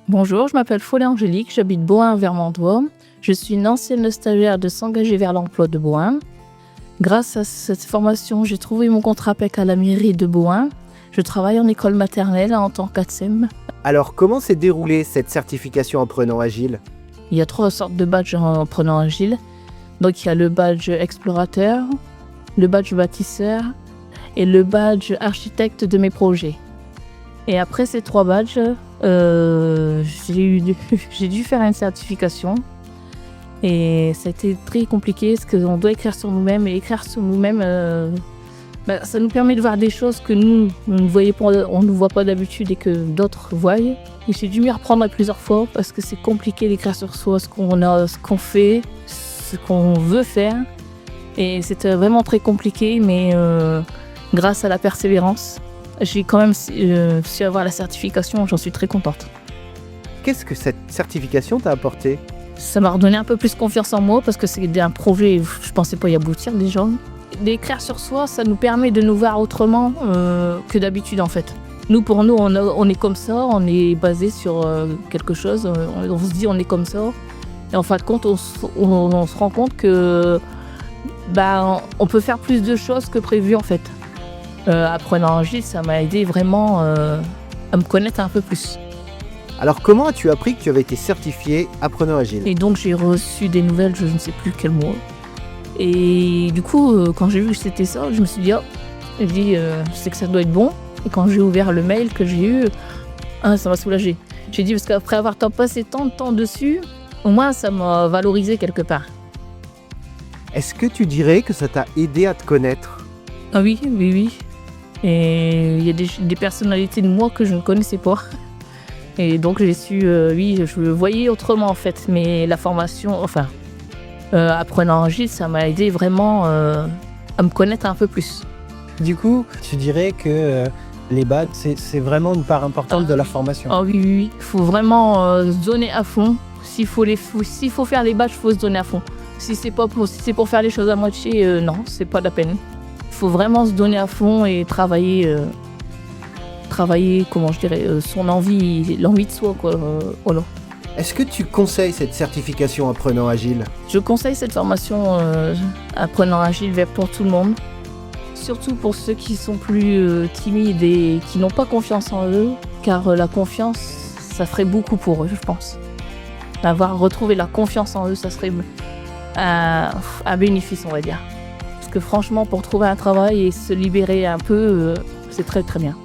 Bonjour, je m'appelle Follet Angélique, j'habite Bohain-Vermandois. Je suis une ancienne stagiaire de S'engager vers l'emploi de Bohain. Grâce à cette formation, j'ai trouvé mon contrat PEC à la mairie de Bohain. Je travaille en école maternelle en tant qu'ATSEM. Alors, comment s'est déroulée cette certification Apprenant Agile? Il y a 3 sortes de badges en Apprenant Agile. Donc il y a le badge explorateur, le badge bâtisseur et le badge architecte de mes projets. Et après ces 3 badges, j'ai dû faire une certification. Et ça a été très compliqué parce qu'on doit écrire sur nous-mêmes. Et écrire sur nous-mêmes, ça nous permet de voir des choses que nous, on ne voit pas d'habitude et que d'autres voient. Et j'ai dû m'y reprendre plusieurs fois parce que c'est compliqué d'écrire sur soi ce qu'on fait, ce qu'on veut faire. Et c'était vraiment très compliqué, mais grâce à la persévérance, j'ai quand même su avoir la certification, j'en suis très contente. Qu'est-ce que cette certification t'a apporté? Ça m'a redonné un peu plus confiance en moi parce que c'est un projet, je pensais pas y aboutir déjà. D'écrire sur soi, ça nous permet de nous voir autrement que d'habitude en fait. Pour nous, on est comme ça, on est basé sur quelque chose, on se dit on est comme ça. Et en fin de compte, on se rend compte que on peut faire plus de choses que prévu en fait. Apprenant Agile, ça m'a aidé vraiment à me connaître un peu plus. Alors, comment as-tu appris que tu avais été certifié Apprenant Agile? Et donc j'ai reçu des nouvelles, je ne sais plus quel mois. Et du coup, quand j'ai vu que c'était ça, je me suis dit, je sais que ça doit être bon. Et quand j'ai ouvert le mail que j'ai eu, ça m'a soulagée. J'ai dit, parce qu'après avoir passé tant de temps dessus, au moins ça m'a valorisé quelque part. Est-ce que tu dirais que ça t'a aidé à te connaître? Ah oui. Et il y a des personnalités de moi que je ne connaissais pas. Et donc j'ai su, je le voyais autrement en fait. Mais la formation, Apprenant Agile, ça m'a aidé vraiment à me connaître un peu plus. Du coup, tu dirais que les badges, c'est vraiment une part importante de la formation. Ah oui. Il faut vraiment se donner à fond. S'il faut faire les badges, il faut se donner à fond. Si c'est pour faire les choses à moitié, non, c'est pas la peine. Il faut vraiment se donner à fond et travailler, son envie, l'envie de soi, quoi. Voilà. Est-ce que tu conseilles cette certification Apprenant Agile? Je conseille cette formation Apprenant Agile pour tout le monde. Surtout pour ceux qui sont plus timides et qui n'ont pas confiance en eux, car la confiance, ça ferait beaucoup pour eux, je pense. Avoir retrouvé la confiance en eux, ça serait un bénéfice, on va dire. Parce que franchement, pour trouver un travail et se libérer un peu, c'est très très bien.